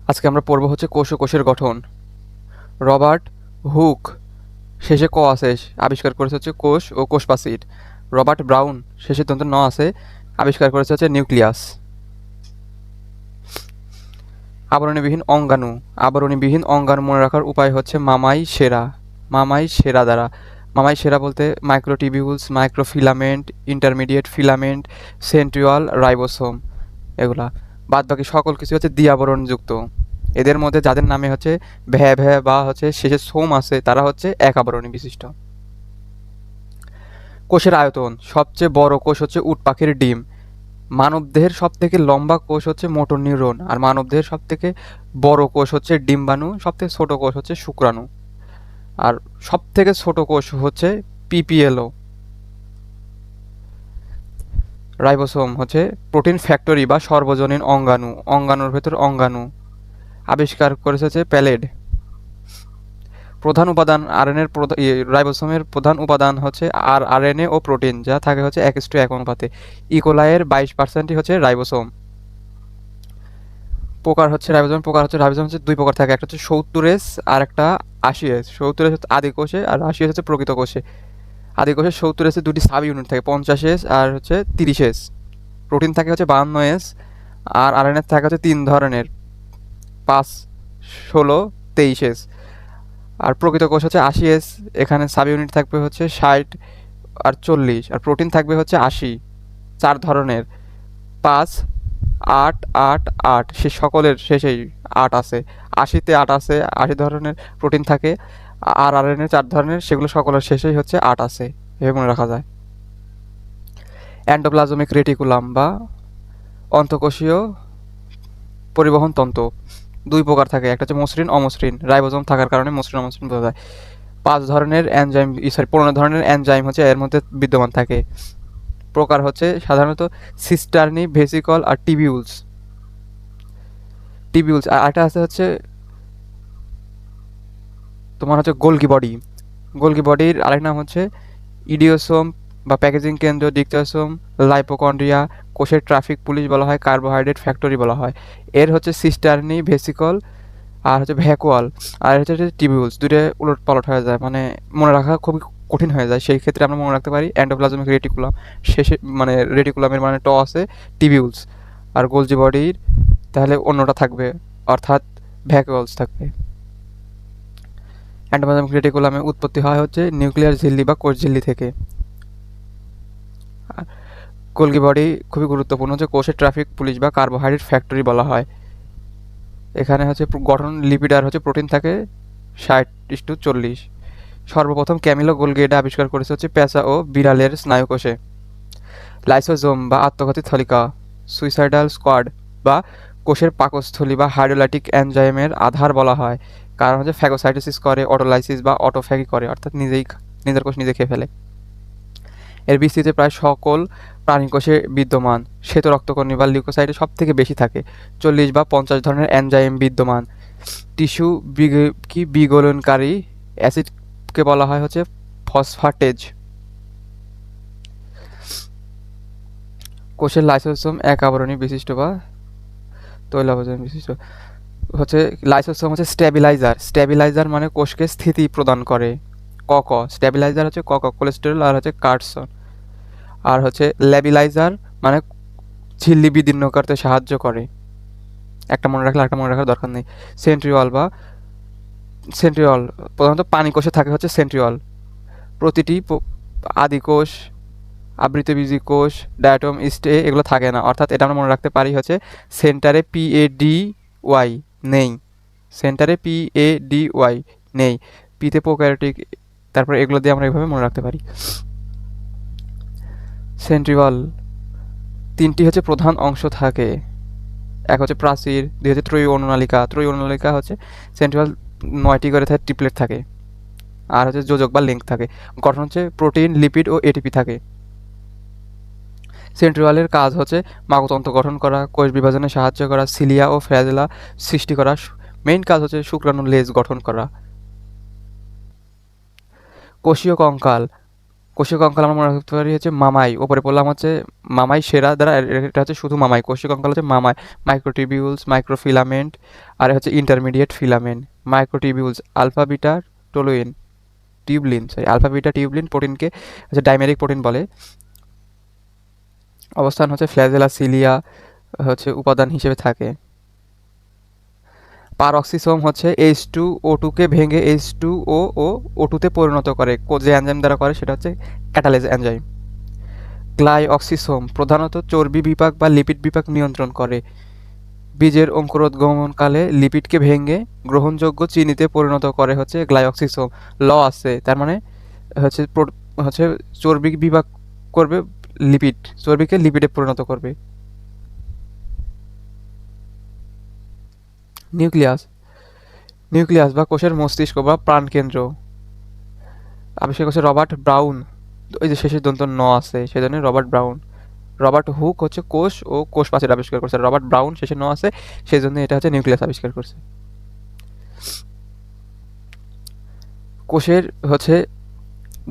আজকে আমরা পড়ব হচ্ছে কোষ ও কোষের গঠন। রবার্ট হুক, শেষে ক আছে, আবিষ্কার করেছে হচ্ছে কোষ ও কোষপ্রাচীর। রবার্ট ব্রাউন, শেষে দন্ত ন আছে, আবিষ্কার করেছে হচ্ছে নিউক্লিয়াস। আবরণীবিহীন অঙ্গাণু। আবরণীবিহীন অঙ্গাণু মনে রাখার উপায় হচ্ছে মামাই সেরা। মামাই সেরা দ্বারা। মামাই সেরা বলতে microtubules, microfilament, intermediate filament, centriole, ribosome, এগুলা। বাদ বাকি সকল কিছু হচ্ছে দ্বি-আবরণযুক্ত। এদের মধ্যে যাদের নামে হচ্ছে ভ্যা ভ্যা বা হচ্ছে শেষে সোম আছে তারা হচ্ছে এক আবরণী বিশিষ্ট। কোষের আয়তন। সবচেয়ে বড় কোষ হচ্ছে উট পাখির ডিম। মানবদেহের সব থেকে লম্বা কোষ হচ্ছে মোটর নিউরন, আর মানবদেহের সব থেকে বড় কোষ হচ্ছে ডিম্বাণু, সব থেকে ছোট কোষ হচ্ছে শুক্রাণু, আর সব থেকে ছোট কোষ হচ্ছে পিপিএলও। রাইবোসোম হচ্ছে প্রোটিন ফ্যাক্টরি বা সর্বজনীন অঙ্গাণু, অঙ্গাণুর ভেতর অঙ্গাণু। আবিষ্কার করেছে হচ্ছে প্যালেড। প্রধান উপাদান আরএনএর রাইবোসোমের প্রধান উপাদান হচ্ছে আরএনএ ও প্রোটিন, যা থাকে হচ্ছে 1:1 অনুপাতে। ইকোলাইয়ের 22%ই হচ্ছে রাইবোসোম। প্রকার হচ্ছে রাইবোসোম হচ্ছে দুই প্রকার থাকে, একটা হচ্ছে 70S আর একটা 80S। 70S হচ্ছে আদি কোষে আর 80S হচ্ছে প্রকৃত কোষে। আদি কোষে 70S এর দুটি সাব ইউনিট থাকে, 50S আর হচ্ছে 30S। প্রোটিন থাকে হচ্ছে 52S, আর আরএনএ থাকে হচ্ছে তিন ধরনের, 5, 16, 23S। আর প্রকৃত কোষ হচ্ছে 80S, এখানে সাব ইউনিট থাকবে হচ্ছে 60 আর 40, আর প্রোটিন থাকবে হচ্ছে 80, চার ধরনের, 5, 8, 8, 8। সে সকলের শেষেই 8 আছে। 80-তে 8 আছে, 80 ধরনের প্রোটিন থাকে। আর আরএনএ 4 ধরনের, সেগুলো সকলের শেষেই হচ্ছে 8 আছে, এভাবে মনে রাখা যায়। এন্ডোপ্লাজমিক রেটিকুলাম বা অন্তঃকোষীয় পরিবহন তন্ত্র দুই প্রকার থাকে, একটা হচ্ছে মসৃণ, অমসৃণ। রাইবোসোম থাকার কারণে মসৃণ অমসৃণ বোঝা যায়। 15 ধরনের এনজাইম হচ্ছে এর মধ্যে বিদ্যমান থাকে। প্রকার হচ্ছে সাধারণত সিস্টার্নি, ভেসিকল আর টিবিউলস। আর একটা আছে হচ্ছে তোমার হচ্ছে গোলগি বডি। গোলগি বডির আরেক নাম হচ্ছে ইডিওসোম বা প্যাকেজিং কেন্দ্র, ডিকটাসোম, লাইপোকন্ড্রিয়া। কোষের ট্রাফিক পুলিশ বলা হয়, কার্বোহাইড্রেট ফ্যাক্টরি বলা হয়। এর হচ্ছে সিস্টার্নি, ভেসিকল আর হচ্ছে ভ্যাকুয়াল, আর হচ্ছে টিবিউলস। দুটো উলট পালট হয়ে যায়, মানে মনে রাখা খুবই কঠিন হয়ে যায়। সেই ক্ষেত্রে আমরা মনে রাখতে পারি এন্ডোপ্লাজমিক রেটিকুলাম, শেষে মানে রেটিকুলামের মানে ট আছে, টিবিউলস। আর গোলজি বডির তাহলে অন্যটা থাকবে, অর্থাৎ ভ্যাকুয়ালস থাকবে। এন্ডোপ্লাজমিক রেটিকুলামে উৎপত্তি হয় হচ্ছে নিউক্লিয়ার ঝিল্লি বা কোষ ঝিল্লি থেকে। গোলজি বডি খুবই গুরুত্বপূর্ণ, হচ্ছে কোষের ট্রাফিক পুলিশ বা কার্বোহাইড্রেট ফ্যাক্টরি বলা হয়। এখানে হচ্ছে গঠন লিপিড আর হচ্ছে প্রোটিন থাকে 60:40। সর্বপ্রথম ক্যামিলো গোলগি এটা আবিষ্কার করেছে হচ্ছে পেঁচা ও বিড়ালের স্নায়ুকোষে। লাইসোজোম বা আত্মঘাতী থলিকা, সুইসাইডাল স্কোয়াড বা কোষের পাকস্থলী বা হাইড্রোলাইটিক এনজাইমের আধার বলা হয়, কারণ হচ্ছে ফ্যাগোসাইটোসিস করে, অটোলাইসিস বা অটোফ্যাগি করে, অর্থাৎ নিজের কোষ নিজে খেয়ে ফেলে। এর বিস্তৃতি প্রায় সকল প্রাণীকোষে বিদ্যমান। শ্বেত রক্তকণিকা বা লিউকোসাইটে সব থেকে বেশি থাকে, 40 বা 50 ধরনের এনজাইম বিদ্যমান। টিস্যু বিগলনকারী অ্যাসিডকে বলা হয় হচ্ছে ফসফাটেজ। কোষের লাইসোসোম এক আবরণী বিশিষ্ট বা তৈলাবরণী বিশিষ্ট। হচ্ছে লাইসোসোম হচ্ছে স্ট্যাবিলাইজার মানে কোষকে স্থিতি প্রদান করে। স্ট্যাবিলাইজার হচ্ছে কোলেস্টেরল আর হচ্ছে কার্সন। আর হচ্ছে ল্যাবিলাইজার মানে ঝিল্লি বিদীর্ণ করতে সাহায্য করে। একটা মনে রাখলে একটা মনে রাখার দরকার নেই। সেন্ট্রিওল প্রধানত পানি কোষে থাকে হচ্ছে সেন্ট্রিওল। প্রতিটি আদি কোষ, আবৃতবীজী কোষ, ডায়াটম, স্টে এগুলো থাকে না, অর্থাৎ এটা আমরা মনে রাখতে পারি হচ্ছে সেন্টারে PADY নেই। সেন্টারে PADY নেই। পিতে প্রোক্যারিওটিক, তারপর এগুলো দিয়ে আমরা এইভাবে মনে রাখতে পারি। সেন্ট্রিওল তিনটি হচ্ছে প্রধান অংশ থাকে, এক হচ্ছে প্রাচীর, দুই হচ্ছে ত্রয়ী অনুনালিকা হচ্ছে সেন্ট্রিওল 9টি করে থাকে, ট্রিপলেট থাকে। আর হচ্ছে যোজক বা লিঙ্ক থাকে। গঠন হচ্ছে প্রোটিন, লিপিড ও এটিপি থাকে। সেন্ট্রিওলের কাজ হচ্ছে মাগতন্ত্র গঠন করা, কোষ বিভাজনে সাহায্য করা, সিলিয়া ও ফ্ল্যাজেলা সৃষ্টি করা। মেইন কাজ হচ্ছে শুক্রাণু লেজ গঠন করা। কোষীয় কঙ্কাল। কোষীয় কঙ্কাল আমরা মনে রাখতে পারি হচ্ছে মামাই, ওপরে বললাম হচ্ছে মামাই সেরা দ্বারা, এটা হচ্ছে শুধু মামাই। কোষীয় কঙ্কাল হচ্ছে মামাই, মাইক্রোটিবিউলস, মাইক্রোফিলামেন্ট, আর হচ্ছে intermediate filament. Microtubules alpha beta toluene tubulin, sorry alpha beta tubulin প্রোটিনকে হচ্ছে ডাইমেরিক প্রোটিন বলে। অবস্থান হচ্ছে ফ্ল্যাজেলা সিলিয়া হচ্ছে উপাদান হিসেবে থাকে। পারঅক্সিসোম হচ্ছে H2O2 কে ভেঙে H2O ও O2 তে পরিণত করে, যে এনজাইম দ্বারা করে সেটা হচ্ছে ক্যাটালেজ এনজাইম। গ্লাইঅক্সিসোম প্রধানত চর্বি বিপাক বা লিপিড বিপাক নিয়ন্ত্রণ করে। বীজের অঙ্কুরোদ্গমনকালে লিপিডকে ভেঙে গ্রহণযোগ্য চিনিতে পরিণত করে হচ্ছে গ্লাইঅক্সিসোম। ল আছে, তার মানে হচ্ছে হচ্ছে চর্বি বিপাক করবে, লিপিড চর্বিকে লিপিডে পরিণত করবে। নিউক্লিয়াস, নিউক্লিয়াস বা কোষের মস্তিষ্ক বা প্রাণকেন্দ্র আবিষ্কার করছে রবার্ট ব্রাউন। ওই যে শেষের দন্ত ন আছে সেজন্য রবার্ট ব্রাউন। রবার্ট হুক হচ্ছে কোষ ও কোষ প্রাচীর আবিষ্কার করছে, রবার্ট ব্রাউন শেষে ন আছে সেই জন্য এটা হচ্ছে নিউক্লিয়াস আবিষ্কার করছে। কোষের হচ্ছে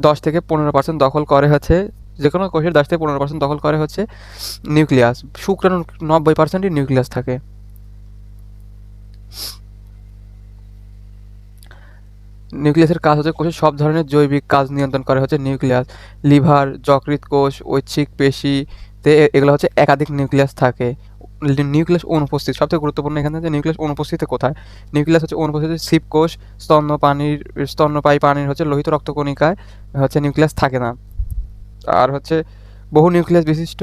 10 থেকে 15% দখল করে হচ্ছে, যে কোনো কোষের 10 থেকে 15% দখল করে হচ্ছে নিউক্লিয়াস। শুক্রাণুর 90%ই নিউক্লিয়াস থাকে। নিউক্লিয়াসের কাজ হচ্ছে কোষের সব ধরনের জৈবিক কাজ নিয়ন্ত্রণ করে হচ্ছে নিউক্লিয়াস। লিভার, যকৃৎ কোষ, ঐচ্ছিক পেশিতে এগুলো হচ্ছে একাধিক নিউক্লিয়াস থাকে। নিউক্লিয়াস অনুপস্থিত, সবথেকে গুরুত্বপূর্ণ এখানে হচ্ছে নিউক্লিয়াস অনুপস্থিত কোথায়। নিউক্লিয়াস হচ্ছে অনুপস্থিত ছিপ কোষ, স্তন্যপায়ী প্রাণীর হচ্ছে লোহিত রক্তকণিকায় হচ্ছে নিউক্লিয়াস থাকে না। আর হচ্ছে বহু নিউক্লিয়াস বিশিষ্ট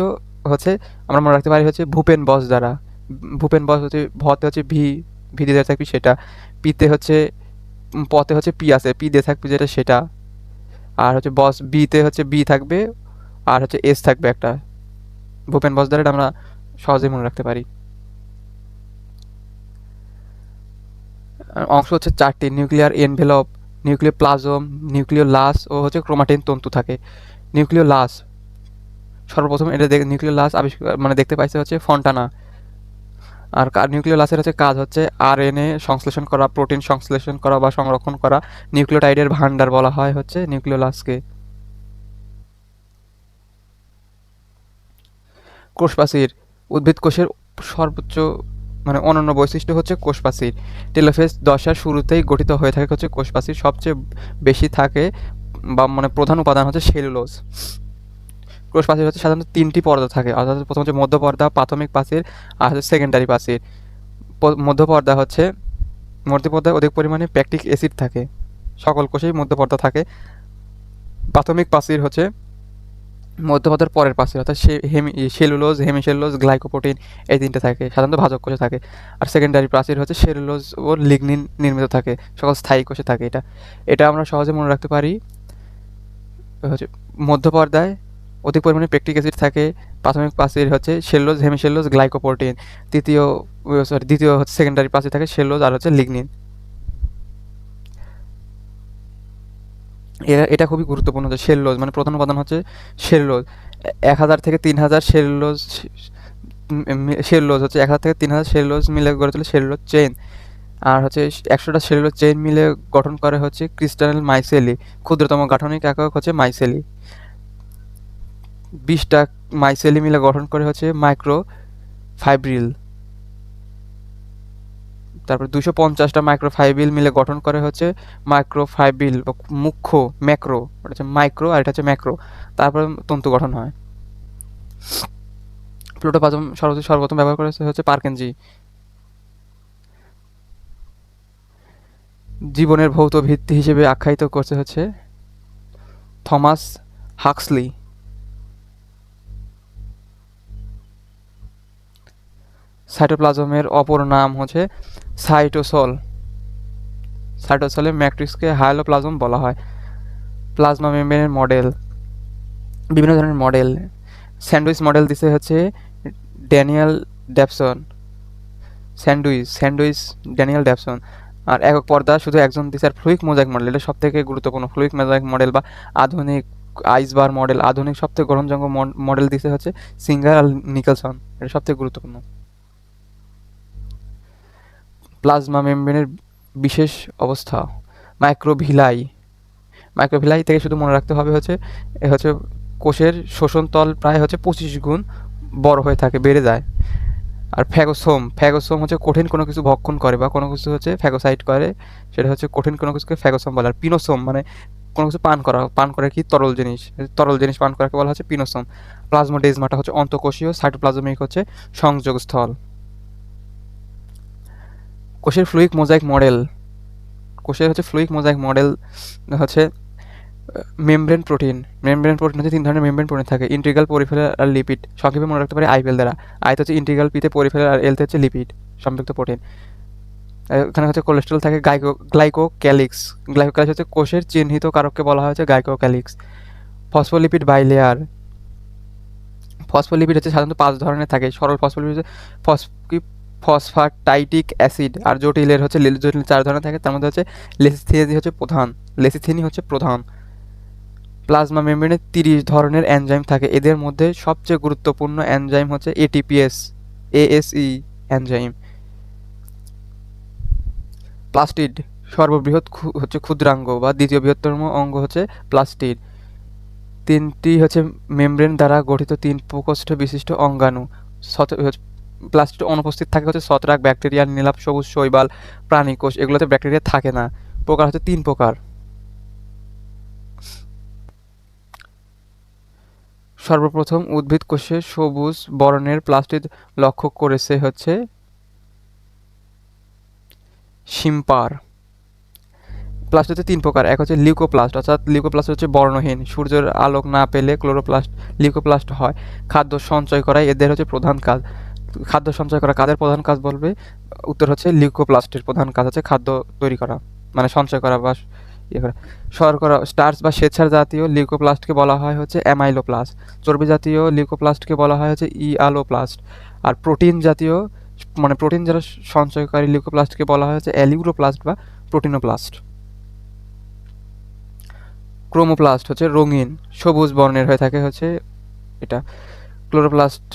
হচ্ছে আমরা মনে রাখতে পারি হচ্ছে ভূপেন বস দ্বারা। ভূপেন বস হচ্ছে ভতে হচ্ছে ভি দিয়ে থাকবি সেটা, পিতে হচ্ছে পতে হচ্ছে পি আছে, পি দিয়ে থাকবে যেটা সেটা। আর হচ্ছে বস বিতে হচ্ছে বি থাকবে, আর হচ্ছে এস থাকবে একটা। ভূপেন বস দ্বারা আমরা সহজেই মনে রাখতে পারি। অংশ হচ্ছে 4টি: নিউক্লিয়ার এনভেলপ, নিউক্লিয় প্লাজম, নিউক্লিয় লাস ও হচ্ছে ক্রোমাটিন তন্তু থাকে। নিউক্লিয় লাস সর্বপ্রথম এটা নিউক্লিয় লাস আবিষ্কার মানে দেখতে পাইছে হচ্ছে ফন্টানা। আর নিউক্লিয় লাসের হচ্ছে কাজ হচ্ছে আরএনএ সংশ্লেষণ করা, প্রোটিন সংশ্লেষণ করা বা সংরক্ষণ করা। নিউক্লিওটাইডের ভান্ডার বলা হয় হচ্ছে নিউক্লিয় লাসকে। কোষ প্রাচীর উদ্ভিদ কোষের সর্বোচ্চ মানে অনন্য বৈশিষ্ট্য হচ্ছে কোষ প্রাচীর। টেলোফেজ দশার শুরুতেই গঠিত হয়ে থাকে হচ্ছে কোষ প্রাচীর। সবচেয়ে বেশি থাকে বা মানে প্রধান উপাদান হচ্ছে সেলুলোজ। কোষ প্রাচীর হচ্ছে সাধারণত 3টি পর্দা থাকে, অর্থাৎ প্রথম হচ্ছে মধ্য পর্দা, প্রাথমিক প্রাচীর, আর হচ্ছে সেকেন্ডারি প্রাচীর। মধ্য পর্দা হচ্ছে, মধ্য পর্দায় অধিক পরিমাণে প্যাকটিক অ্যাসিড থাকে, সকল কোষেই মধ্য পর্দা থাকে। প্রাথমিক প্রাচীর হচ্ছে মধ্যপথের পরের প্রাচীর, অর্থাৎ সেলুলোজ, হেমিসেলুলোজ, গ্লাইকোপ্রোটিন এই 3টে থাকে, সাধারণত ভাজক কোষে থাকে। আর সেকেন্ডারি প্রাচীর হচ্ছে সেলুলোজ ও লিগনিন নির্মিত থাকে, সকল স্থায়ী কোষে থাকে। এটা এটা আমরা সহজে মনে রাখতে পারি হচ্ছে মধ্য পর্দায় অধিক পরিমাণে পেকটিক অ্যাসিড থাকে। প্রাথমিক প্রাচীর হচ্ছে সেলুলোজ, হেমিসেলুলোজ, গ্লাইকোপ্রোটিন। দ্বিতীয় হচ্ছে সেকেন্ডারি প্রাচীর থাকে সেলুলোজ আর হচ্ছে লিগনিন। এটা খুবই গুরুত্বপূর্ণ যে সেলুলোজ মানে প্রধান উপাদান হচ্ছে সেলুলোজ। 1000 থেকে 3000 সেলুলোজ হচ্ছে 1000 থেকে 3000 সেলুলোজ মিলে গড়ে তোলে সেলুলোজ চেইন। আর হচ্ছে 100টা সেলুলোজ চেইন মিলে গঠন করে হচ্ছে ক্রিস্টাল মাইসেলি। ক্ষুদ্রতম গাঠনিক একক হচ্ছে মাইসেলি। 20টা মাইসেলি মিলে গঠন করে হচ্ছে মাইক্রো ফাইব্রিল। তারপর 250টা মাইক্রোফাইবিল মিলে গঠন করে হচ্ছে মাইক্রোফাইবিল বা মুখ্য ম্যাক্রো। এটা হচ্ছে মাইক্রো আর এটা হচ্ছে ম্যাক্রো। তারপর তন্তু গঠন হয়। প্রোটোপ্লাজম সর্বপ্রথম ব্যবহার করেছে হচ্ছে পার্কেনজি। জীবনের ভৌত ভিত্তি হিসেবে আখ্যায়িত করছে হচ্ছে থমাস হাক্সলি। সাইটোপ্লাজমের অপর নাম হচ্ছে সাইটোসল। সাইটোসলের ম্যাট্রিক্সকে হায়ালোপ্লাজম বলা হয়। প্লাজমা মেমব্রেনের মডেল, বিভিন্ন ধরনের মডেল। স্যান্ডউইচ মডেল দিছে হচ্ছে Daniel Davson. Sandwich Daniel Davson. আর একক পর্দা শুধু একজন দিছে। আর ফ্লুইক মোজাইক মডেল, এটা সব থেকে গুরুত্বপূর্ণ। ফ্লুইক মোজাইক মডেল বা আধুনিক আইসবার মডেল, আধুনিক সবথেকে গ্রহণযোগ্য মডেল দিছে হচ্ছে সিঙ্গার আর নিকলসন। এটা সবথেকে গুরুত্বপূর্ণ। প্লাজমা মেমব্রেনের বিশেষ অবস্থা মাইক্রোভিলাই। মাইক্রোভিলাই থেকে শুধু মনে রাখতে হবে হচ্ছে কোষের শোষণ তল প্রায় 25 গুণ বড় হয়ে থাকে, বেড়ে যায়। আর ফ্যাগোসোম হচ্ছে কঠিন কোনো কিছু ভক্ষণ করে বা কোনো কিছু ফ্যাগোসাইট করে, সেটা কঠিন কোনো কিছুকে ফ্যাগোসোম বলে। আর পিনোসোম মানে কোনো কিছু পান করে কি তরল জিনিস পান করাকে বলা হচ্ছে পিনোসোম। প্লাজমোডেজমাটা অন্তঃকোষীয়, সাইটোপ্লাজমিক সংযোগস্থল। কোষের ফ্লুইড মোজাইক মডেল হচ্ছে মেমব্রেন প্রোটিন। 3 ধরনের মেমব্রেন প্রোটিন থাকে: ইন্টিগ্রাল, পেরিফেরাল আর লিপিড। সংক্ষেপে মনে রাখতে পারি আইপেল দ্বারা। আইতে ইন্টিগ্রাল, পিতে পেরিফেরাল আর এলতে লিপিড সম্পৃক্ত প্রোটিন। এখানে কোলেস্টেরল থাকে, গ্লাইকোক্যালিক্স। কোষের চিহ্নিত কারককে বলা হয় গ্লাইকোক্যালিক্স। Phospholipid bilayer. ফসফোলিপিড সাধারণত 5 ধরনের থাকে। সরল ফসফোলিপিড ফসফাটাইটিক অ্যাসিড। আর জটিল 4 ধরনের থাকে, তার মধ্যে লেসিথিনি প্রধান। প্লাজমা মেমব্রেনে 30 ধরনের এনজাইম থাকে। এদের মধ্যে সবচেয়ে গুরুত্বপূর্ণ এনজাইম ASE এনজাইম। প্লাস্টিড সর্ববৃহৎ ক্ষুদ্রাঙ্গ বা দ্বিতীয় বৃহত্তম অঙ্গ প্লাস্টিড। 3টি মেমব্রেন দ্বারা গঠিত 3 প্রকোষ্ঠ বিশিষ্ট অঙ্গাণু। প্লাস্টিড অনুপস্থিত থাকে ছত্রাক, ব্যাকটেরিয়া, নীলাভ সবুজ শৈবাল, প্রাণীকোষ। এগুলোতে ব্যাকটেরিয়া থাকে না। প্রকার 3 প্রকার। সর্বপ্রথম উদ্ভিদ কোষে সবুজ বর্ণের প্লাস্টিড লক্ষ্য করেছে শিম্পার। প্লাস্টিড 3 প্রকার। এক লিউকোপ্লাস্ট, অর্থাৎ লিউকোপ্লাস্ট বর্ণহীন, সূর্যের আলোক না পেলে লিউকোপ্লাস্ট হয়। খাদ্য সঞ্চয় করাই এদের প্রধান কাজ। খাদ্য সঞ্চয় করা কাদের প্রধান কাজ বলবে? উত্তর লিউকোপ্লাস্টের প্রধান কাজ খাদ্য তৈরি করা, মানে সঞ্চয় করা বা ইয়ে করা। শর্করা, স্টার্চ বা শ্বেতসার জাতীয় লিউকোপ্লাস্টকে বলা হয় অ্যামাইলোপ্লাস্ট। চর্বি জাতীয় লিউকোপ্লাস্টকে বলা হয় ইআলোপ্লাস্ট। আর প্রোটিন জাতীয়, মানে প্রোটিন যারা সঞ্চয়কারী লিউকোপ্লাস্টকে বলা হয় অ্যালিউরোপ্লাস্ট বা প্রোটিনোপ্লাস্ট। ক্রোমোপ্লাস্ট রঙিন, সবুজ বর্ণের হয়ে থাকে এটা। ক্লোরোপ্লাস্ট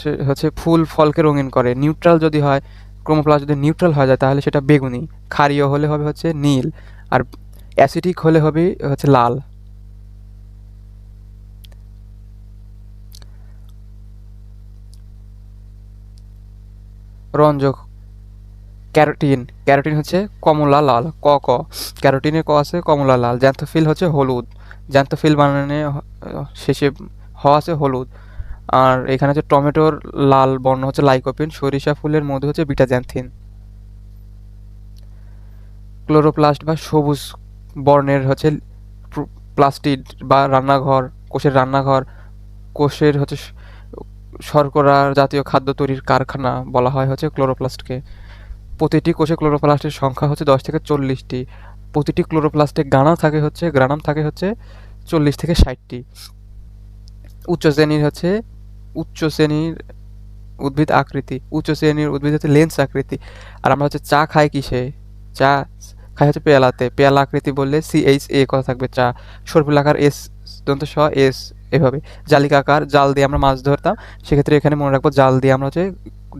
ফুল ফলকে রঙিন করে। নিউট্রাল যদি হয়, ক্রোমোপ্লাস্ট যদি নিউট্রাল হয়ে যায় তাহলে সেটা বেগুনি। ক্ষারীয় হলে হবে নীল। আর অ্যাসিডিক হলে হবে লাল। রঞ্জক ক্যারোটিন কমলা লাল। ক্যারোটিনের আছে কমলা লাল। জ্যান্থোফিল হলুদ। জ্যান্থোফিল বানানে শেষে হলুদ। আর এখানে টমেটোর লাল বর্ণ লাইকোপিন। সরিষা ফুলের মধু বিটা জ্যান্থিন। ক্লোরোপ্লাস্ট বা সবুজ বর্ণের প্লাস্টিড বা রান্নাঘর, কোষের রান্নাঘর। কোষের শর্করা জাতীয় খাদ্য তৈরির কারখানা বলা হয় ক্লোরোপ্লাস্টকে। প্রতিটি কোষে ক্লোরোপ্লাস্টের সংখ্যা 10 থেকে 40টি। প্রতিটি ক্লোরোপ্লাস্টে গ্রানাম থাকে 40 থেকে 60টি। উচ্চ শ্রেণীর উদ্ভিদ আকৃতি। উচ্চ শ্রেণীর উদ্ভিদ লেন্স আকৃতি। আর আমরা চা খাই কিসে? চা খাই পেয়ালাতে। পেয়ালা আকৃতি বললে CHA কথা থাকবে চা। সর্পিলাকার S এভাবে। জালিকাকার, জাল দিয়ে আমরা মাছ ধরতাম, সেক্ষেত্রে এখানে মনে রাখবো জাল দিয়ে আমরা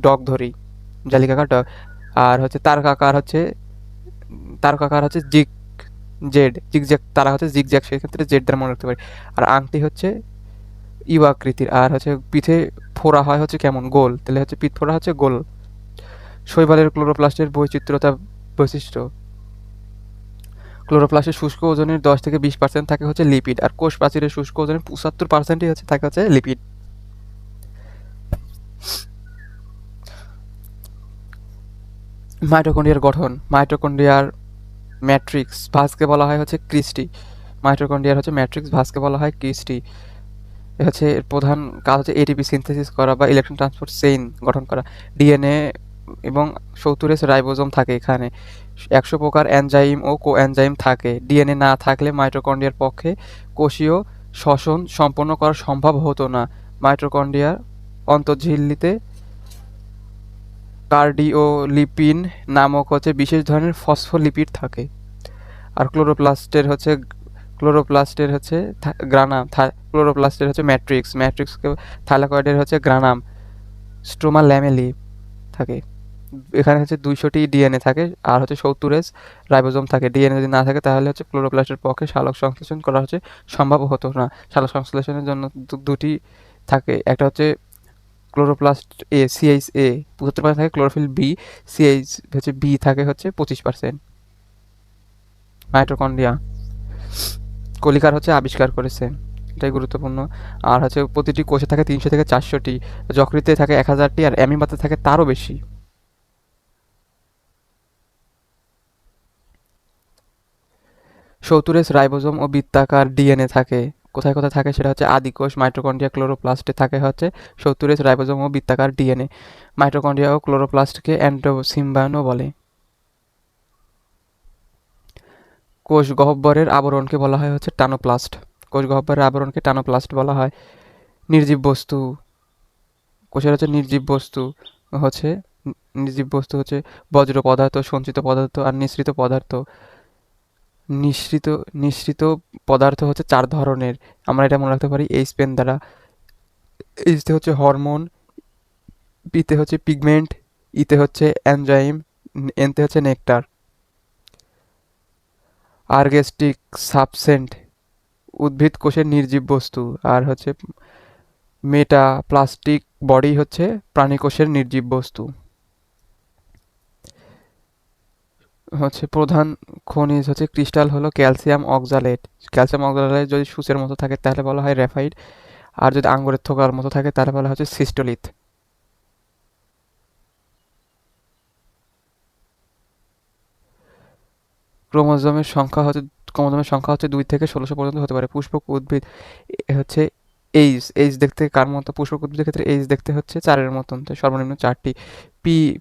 ডগ ধরি, জালিকাকার ডগ। আর তারকাকার জিগজ্যাগ তারা জিগজ্যাগ, সেক্ষেত্রে জেড দ্বারা মনে রাখতে পারি। আর আংটি ইউ আকৃতির। আর পিঠে ফোড়া হয় কেমন? গোল। তাহলে পিঠ ফোড়া গোল। শৈবালের ক্লোরোপ্লাস্টের বৈশিষ্ট্য। ক্লোরোপ্লাস্টের শুষ্ক ওজনের 10 থেকে 20% থাকে লিপিড। আর কোষ প্রাচীরের শুষ্ক ওজনের 75%ই থাকে লিপিড। মাইটোকন্ড্রিয়ার গঠন। মাইটোকন্ড্রিয়ার ম্যাট্রিক্স ভাঁজকে বলা হয় ক্রিস্টি। মাইটোকন্ড্রিয়ার ম্যাট্রিক্স ভাঁজকে বলা হয় ক্রিস্টি। এর প্রধান কাজ এটিপি সিনথেসিস করা বা ইলেকট্রন ট্রান্সপোর্ট চেইন গঠন করা। ডিএনএ এবং 70 রাইবোজোম থাকে। এখানে 100 প্রকার এনজাইম ও কোএনজাইম থাকে। ডিএনএ না থাকলে মাইটোকন্ড্রিয়ার পক্ষে কোষীয় শ্বসন সম্পন্ন করা সম্ভব হতো না। মাইটোকন্ড্রিয়ার অন্তঃঝিল্লিতে কার্ডিওলিপিন নামক বিশেষ ধরনের ফসফোলিপিড থাকে। আর ক্লোরোপ্লাস্টের গ্রানাম। ক্লোরোপ্লাস্টের ম্যাট্রিক্সকে থাইলাকয়েডের গ্রানাম। স্ট্রোমা ল্যামেলি থাকে। এখানে হচ্ছে 200টি ডিএনএ থাকে আর হচ্ছে 70 রাইবোজোম থাকে। ডিএনএ যদি না থাকে তাহলে হচ্ছে ক্লোরোপ্লাস্টের পক্ষে সালোক সংশ্লেষণ করা হচ্ছে সম্ভব হতো না। সালোক সংশ্লেষণের জন্য দুটি থাকে, একটা হচ্ছে ক্লোরোপ্লাস্ট এ সিএইচ এ 75% থাকে, ক্লোরোফিল বি সিএইচ হচ্ছে বি থাকে হচ্ছে 25%। মাইটোকন্ড্রিয়া কলিকার হচ্ছে আবিষ্কার করেছে, এটাই গুরুত্বপূর্ণ। আর হচ্ছে প্রতিটি কোষে থাকে 300 থেকে 400টি, যকৃতে থাকে 1000টি, আর অ্যামিবাতে থাকে তারও বেশি। সৌতুরেস রাইবোজোম ও বৃত্তাকার ডিএনএ থাকে। কোথায় কোথায় থাকে সেটা হচ্ছে আদিকোষ, মাইটোকন্ড্রিয়া, ক্লোরোপ্লাস্টে থাকে হচ্ছে সৌতুরেস রাইবোজোম ও বৃত্তাকার ডিএনএ। মাইটোকন্ড্রিয়া ও ক্লোরোপ্লাস্টকে অ্যান্ডোসিম্বায়নও বলে। কোষ গহ্বরের আবরণকে বলা হয় হচ্ছে টানোপ্লাস্ট। কোষ গহ্বরের আবরণকে টানোপ্লাস্ট বলা হয়। নির্জীব বস্তু, কোষের হচ্ছে হচ্ছে নির্জীব বস্তু হচ্ছে বজ্র পদার্থ, সঞ্চিত পদার্থ আর নিঃসৃত পদার্থ। নিঃসৃত নিঃসৃত পদার্থ হচ্ছে 4 ধরনের, আমরা এটা মনে রাখতে পারি এইচ পেন দ্বারা। এইচতে হচ্ছে হরমোন, পিতে হচ্ছে পিগমেন্ট, ইতে হচ্ছে এনজাইম, এনতে হচ্ছে নেকটার। আর্গেস্টিক সাবসেন্ট উদ্ভিদ কোষের নির্জীব বস্তু, আর হচ্ছে মেটাপ্লাস্টিক বডি হচ্ছে প্রাণী কোষের নির্জীব বস্তু। হচ্ছে প্রধান খনিজ হচ্ছে ক্রিস্টাল হলো ক্যালসিয়াম অক্সালেট। ক্যালসিয়াম অক্সালেট যদি সূচের মতো থাকে তাহলে বলা হয় গ্রাফাইট, আর যদি আঙ্গুরের থোকার মতো থাকে তাহলে বলা হচ্ছে সিস্টোলিথ। ক্রোমোজোমের সংখ্যা হচ্ছে ক্রোমোজোমের সংখ্যা হচ্ছে 2 থেকে 1600 পর্যন্ত হতে পারে। পুষ্পক উদ্ভিদ হচ্ছে এইচ দেখতে কার মতো? পুষ্পক উদ্ভিদের ক্ষেত্রে এইচ দেখতে হচ্ছে 4-এর মতন, তো সর্বনিম্ন 4টি।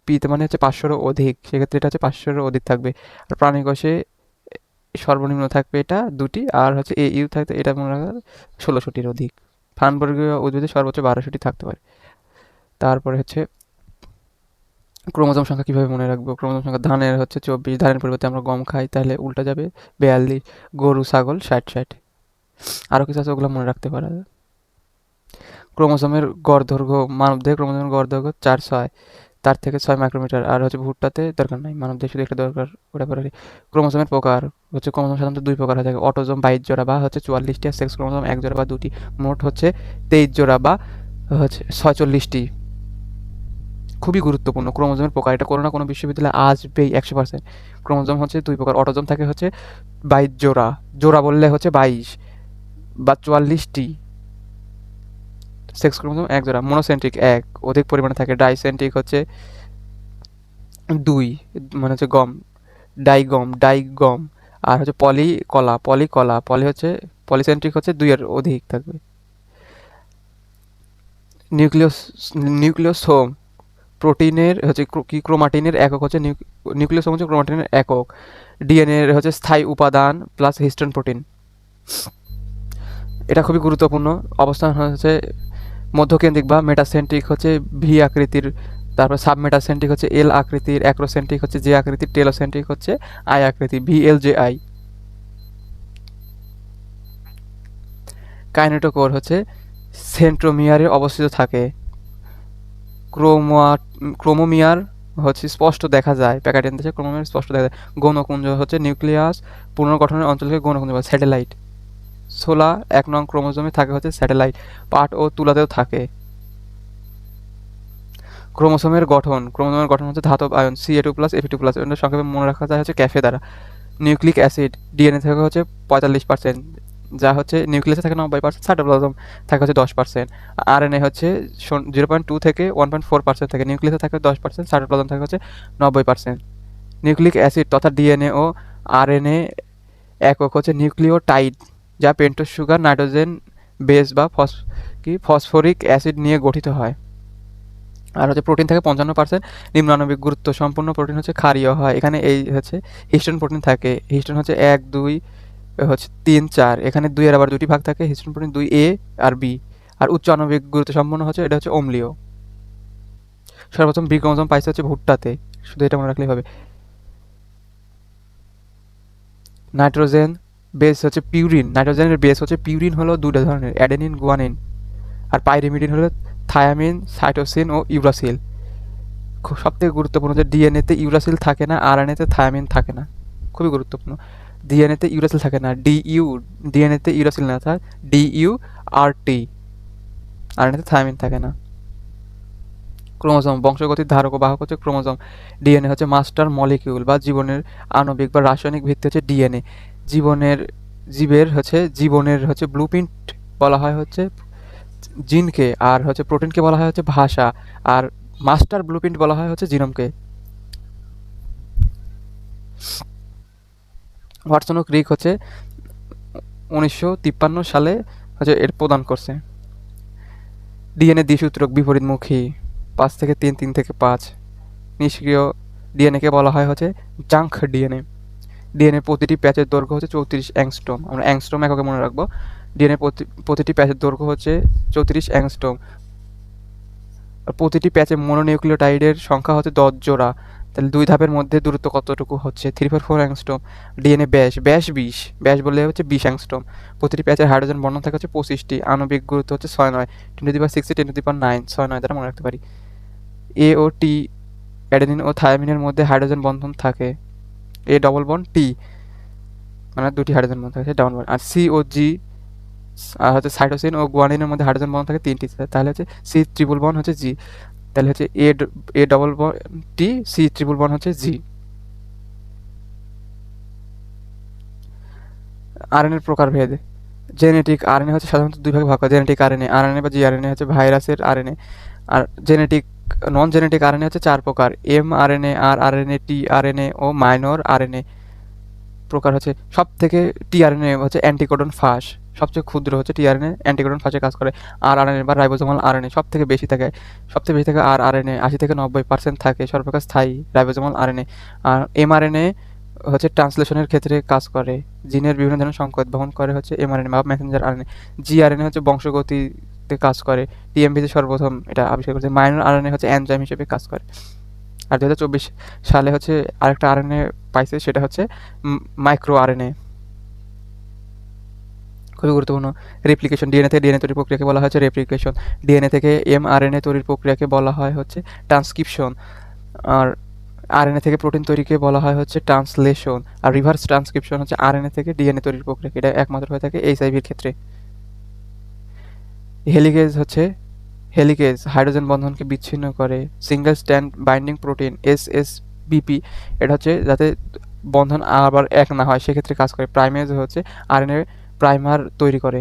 পিতে মানে হচ্ছে 500-এরও অধিক, সেক্ষেত্রে এটা হচ্ছে 500-এরও অধিক থাকবে। আর প্রাণী কোষে সর্বনিম্ন থাকবে এটা 2টি, আর হচ্ছে ইউ থাকতে এটা মনে রাখা 1600-টির অধিক। ফানবর্গীয় উদ্ভিদে সর্বোচ্চ 1200টি থাকতে পারে। তারপরে হচ্ছে ক্রোমোজোম সংখ্যা কীভাবে মনে রাখবো? ক্রোমোজোম সংখ্যা ধানের হচ্ছে 24, ধানের পরিবর্তে আমরা গম খাই তাহলে উল্টা যাবে 42, গরু ছাগল 60। আরও কিছু আছে, ওগুলো মনে রাখতে পারা যায়। ক্রোমোজোমের গড় দৈর্ঘ্য, মানবদেহে ক্রোমোজোমের গড় দৈর্ঘ্য 4-6, তার থেকে 6 মাইক্রোমিটার। আর হচ্ছে ভুট্টাতে দরকার নাই, মানবদেহে শুধু একটা দরকার, ওটা পরে। ক্রোমোজোমের প্রকার হচ্ছে ক্রোমোজোম সাধারণত 2 প্রকার হয়ে থাকে, অটোজোম 22 জোড়া বা হচ্ছে 44টি, আর সেক্স ক্রোমোজোম 1 জোড়া বা 2টি। মোট হচ্ছে 23 জোড়া বা হচ্ছে 46টি। খুবই গুরুত্বপূর্ণ ক্রোমোজোমের প্রকার, এটা কোনো না কোনো বিশ্ববিদ্যালয়ে আসবেই 100%। ক্রোমোজোম হচ্ছে 2 প্রকার, অটোজোম থাকে হচ্ছে 22 জোড়া, জোড়া বললে হচ্ছে 22 বা 44টি। সেক্স ক্রোমোজোম 1 জোড়া। মনোসেন্ট্রিক 1, অধিক পরিমাণে থাকে। ডাইসেন্ট্রিক হচ্ছে 2, মানে হচ্ছে গম, ডাইগম। আর হচ্ছে পলি হচ্ছে পলিসেন্ট্রিক হচ্ছে 2 এর অধিক থাকবে। নিউক্লিয়াস নিউক্লিওসোম প্রোটিনের হচ্ছে কি ক্রোমাটিনের একক হচ্ছে নিউক্লিওসোম হচ্ছে ক্রোমাটিনের একক। ডিএনএ এর হচ্ছে স্থায়ী উপাদান প্লাস হিস্টোন প্রোটিন। এটা খুবই গুরুত্বপূর্ণ। অবস্থান হচ্ছে মধ্যকেন্দ্রিক বা মেটাসেন্ট্রিক হচ্ছে ভি আকৃতির, তারপর সাবমেটাসেন্ট্রিক হচ্ছে এল আকৃতির, অ্যাক্রোসেন্ট্রিক হচ্ছে জে আকৃতির, টেলোসেন্ট্রিক হচ্ছে আই আকৃতির, VLJI। কাইনেটোকোর হচ্ছে সেন্ট্রোমিয়ারে অবস্থিত থাকে। ক্রোমোমিয়ার হচ্ছে স্পষ্ট দেখা যায়, প্যাকেটেন দেশে ক্রোমোমিয়ার স্পষ্ট দেখা যায়। গৌণকুঞ্জ হচ্ছে নিউক্লিয়াস পুনর্গঠনের অঞ্চলকে গৌণকুঞ্জ বলে। স্যাটেলাইট 1 নং ক্রোমোজোমে থাকে হচ্ছে স্যাটেলাইট, পাট ও তুলাতেও থাকে। ক্রোমোজোমের গঠন হচ্ছে ধাতব আয়ন Ca2+, Fe2+, এর সংক্ষেপে মনে রাখা যায় হচ্ছে ক্যাফে দ্বারা। নিউক্লিক অ্যাসিড ডিএনএ থাকে হচ্ছে 45%, যা হচ্ছে নিউক্লিয়াসে থাকে 90%, সাইটোপ্লাজম থাকে হচ্ছে 10%। আরএনএ হচ্ছে 0.2 থেকে 1.4% থাকে, নিউক্লিয়াসে থাকে 10%, সাইটোপ্লাজম থাকে হচ্ছে 90%। নিউক্লিক অ্যাসিড তথা ডিএনএ ও আরএনএ একক হচ্ছে নিউক্লিওটাইড, যা পেন্টোজ সুগার, নাইট্রোজেন বেস বা ফসফরিক অ্যাসিড নিয়ে গঠিত হয়। আর হচ্ছে প্রোটিন থাকে 55%। নিম্নাণবিক গুরুত্ব সম্পূর্ণ প্রোটিন হচ্ছে ক্ষারীয় হয়, এখানে এই হচ্ছে হিস্টোন প্রোটিন থাকে। হিস্টোন হচ্ছে 1, 2 হচ্ছে 3, 4, এখানে 2 এর আবার 2টি ভাগ থাকে, হিস্টোন প্রোটিন 2A আর B। আর উচ্চ আণবিক গুরুত্ব সম্পন্ন হচ্ছে এটা হচ্ছে অম্লীয়। সর্বপ্রথম বি ক্রোমোজোম পাইছে হচ্ছে ভুট্টাতে, শুধু এটা মনে রাখলেই হবে। নাইট্রোজেন বেস হচ্ছে পিউরিন, নাইট্রোজেনের বেস হচ্ছে পিউরিন হলো 2টা ধরনের, অ্যাডেনিন, গুয়ানিন। আর পাইরিমিডিন হলো থায়ামিন, সাইটোসিন ও ইউরাসিল। সবথেকে গুরুত্বপূর্ণ যে ডিএনএতে ইউরাসিল থাকে না, আরএনএতে থায়ামিন থাকে না। খুবই গুরুত্বপূর্ণ। ডিএনএতে ইউরাসিল থাকে না, ডিএনএতে ইউরাসিল না থাকে DURT, আরএনএতে থায়ামিন থাকে না। ক্রোমোজোম বংশগতির ধারক ও বাহক হচ্ছে ক্রোমোজোম। ডিএনএ হচ্ছে মাস্টার মলিকিউল বা জীবনের আণবিক বা রাসায়নিক ভিত্তি হচ্ছে ডিএনএ। জীবনের হচ্ছে ব্লুপ্রিন্ট বলা হয় হচ্ছে জিনকে, আর হচ্ছে প্রোটিনকে বলা হয় হচ্ছে ভাষা, আর মাস্টার ব্লুপ্রিন্ট বলা হয় হচ্ছে জিনোমকে। ওয়াটসন ও ক্রিক হচ্ছে 1953 সালে হচ্ছে এর প্রদান করছে। ডিএনএ দ্বিসূত্রক বিপরীতমুখী 5 থেকে 3, 3 থেকে 5। নিষ্ক্রিয় ডিএনএকে বলা হয় হচ্ছে জাঙ্ক ডিএনএ। ডিএনএ প্রতিটি প্যাচের দৈর্ঘ্য হচ্ছে 34 অ্যাংস্ট্রোম। আমরা অ্যাংস্ট্রোম এককে মনে রাখবো। ডিএনএ প্রতিটি প্যাচের দৈর্ঘ্য হচ্ছে 34 অ্যাংস্ট্রোম। আর প্রতিটি প্যাচে মনোনিউক্লিওটাইডের সংখ্যা হচ্ছে 10 জোড়া। তাহলে 2 ধাপের মধ্যে দূরত্ব কতটুকু হচ্ছে 3/4 অ্যাংস্ট্রোম। ডিএনএ ব্যাস 20, ব্যাস বললে হচ্ছে 20 অ্যাংস্ট্রোম। প্রতিটি প্যাচের হাইড্রোজেন বন্ধন থাকে হচ্ছে 25টি। আণবিক গুরুত্ব হচ্ছে 6-9, 10^6 10^9, 6-9 দ্বারা মনে রাখতে পারি। এ ও টি, অ্যাডেনিন ও থায়ামিনের মধ্যে হাইড্রোজেন বন্ধন থাকে এ ডবল বন্ড টি, মানে 2টি হাইড্রোজেন বন্ধন থাকে ডাবল বন্ড। আর সি ও জি আর হচ্ছে সাইটোসিন ও গুয়ানিনের মধ্যে হাইড্রোজেন বন্ধন থাকে 3টি। তাহলে হচ্ছে সি ট্রিপল বন্ড হচ্ছে জি। তাহলে হচ্ছে A double bond T, C triple bond হচ্ছে জি। আরএনএর প্রকারভেদ। জেনেটিক আরএনএ হচ্ছে সাধারণত 2 ভাগে ভাগ করা। জেনেটিক আরএনএ, আরএনএ বা জিআরএনএ হচ্ছে ভাইরাসের আরএনএ। আর নন জেনেটিক আরএনএ হচ্ছে 4 প্রকার: এমআরএনএ, আরআরএনএ, টিআরএনএ ও মাইনর আরএনএ। প্রকার হচ্ছে সবথেকে টিআরএনএ হচ্ছে অ্যান্টিকোডন ফাঁস, সবচেয়ে ক্ষুদ্র হচ্ছে টিআরএনএ, অ্যান্টিকোডন ফাঁসে কাজ করে। আরআরএনএ বা রাইবোজোমাল আরএনএ সবথেকে বেশি থাকে, আরআরএনএ 80 থেকে 90% থাকে সর্বাপেক্ষা স্থায়ী রাইবোজোমাল আরএনএ। আর এমআরএনএ হচ্ছে ট্রান্সলেশনের ক্ষেত্রে কাজ করে, জিনের বিভিন্ন ধরনের সংকেত বহন করে হচ্ছে এমআরএনএ বা মেসেঞ্জার আরএনএ। জিআরএনএ হচ্ছে বংশগতিতে কাজ করে, টিএমপিতে সর্বপ্রথম এটা আবিষ্কার করেছে। মাইনর আরএনএ হচ্ছে এনজাইম হিসেবে কাজ করে। আর 2024 সালে হচ্ছে আরেকটা আরএনএ পাইছে, সেটা হচ্ছে মাইক্রো আরএনএ। খুবই গুরুত্বপূর্ণ। রেপ্লিকেশন, ডিএনএ থেকে ডিএনএ তৈরির প্রক্রিয়াকে বলা হচ্ছে রেপ্লিকেশন। ডিএনএ থেকে এমআরএনএ তৈরির প্রক্রিয়াকে বলা হয় হচ্ছে ট্রান্সক্রিপশন। আর আরএনএ থেকে প্রোটিন তৈরিকে বলা হয় হচ্ছে ট্রান্সলেশন। আর রিভার্স ট্রান্সক্রিপশন হচ্ছে আরএনএ থেকে ডিএনএ তৈরির প্রক্রিয়া, এটা একমাত্র হয়ে থাকে এইচআইভির ক্ষেত্রে। হেলিকেজ হাইড্রোজেন বন্ধনকে বিচ্ছিন্ন করে। Single strand binding protein SSBP, এটা হচ্ছে যাতে বন্ধন আবার এক না হয় সেক্ষেত্রে কাজ করে। প্রাইমেজ হচ্ছে আরএনএ প্রাইমার তৈরি করে।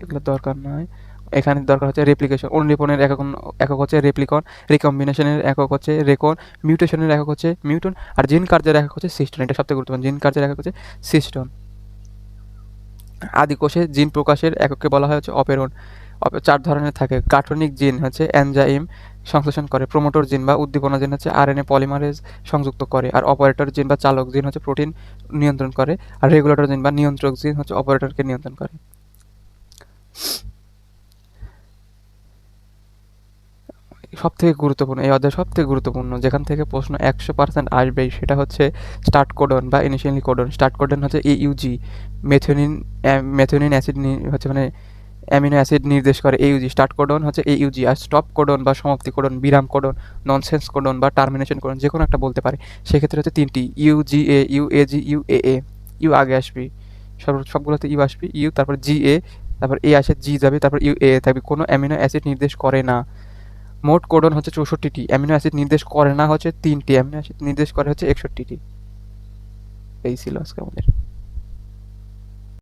এগুলো দরকার নয়। এখানে দরকার হচ্ছে রেপ্লিকেশন। অনুলিপনের একক হচ্ছে রেপ্লিকন, রিকম্বিনেশনের একক হচ্ছে রেকন, মিউটেশনের একক হচ্ছে মিউটন, আর জিন কার্যের একক হচ্ছে সিস্টন। এটা সবথেকে গুরুত্বপূর্ণ, জিন কার্যের একক হচ্ছে সিস্টন। আদিকোষে জিন প্রকাশের এককে বলা হয় হচ্ছে অপেরন। 4 ধরনের থাকে। গাঠনিক জিন হচ্ছে এনজাইম সংশ্লেষণ করে। প্রোমোটর জিন বা উদ্দীপনা জিন হচ্ছে আরএনএ পলিমারেজ সংযুক্ত করে। আর অপারেটর জিন বা চালক জিন হচ্ছে প্রোটিন নিয়ন্ত্রণ করে। আর রেগুলেটর জিন বা নিয়ন্ত্রক জিন হচ্ছে অপারেটরকে নিয়ন্ত্রণ করে। সবথেকে গুরুত্বপূর্ণ, এই অধ্যায় সবথেকে গুরুত্বপূর্ণ, যেখান থেকে প্রশ্ন 100% আসবেই, সেটা হচ্ছে স্টার্ট কোডন বা ইনিশিয়ালি কোডন। স্টার্ট কোডন হচ্ছে AUG, মেথিওনিন অ্যাসিড হচ্ছে মানে অ্যামিনো অ্যাসিড নির্দেশ করে AUG। স্টার্ট কোডন হচ্ছে AUG। আর স্টপ কোডন বা সমাপ্তি কোডন, বিরাম কোডন, ননসেন্স কোডন বা টার্মিনেশন কোডন, যে কোনো একটা বলতে পারে। সেক্ষেত্রে হচ্ছে 3টি: UGA, UAG, UAA। ইউ আগে আসবে, সবগুলোতে ইউ আসবে, ইউ তারপর GA, তারপর A আসে, G যাবে, তারপর UAA থাকবে। কোনো অ্যামিনো অ্যাসিড নির্দেশ করে না। মোট কোডন হচ্ছে 64টি, অ্যামিনো অ্যাসিড নির্দেশ করে না হচ্ছে 3টি, অ্যামিনো অ্যাসিড নির্দেশ করে হচ্ছে 61টি। এই ছিল আজকে আমাদের।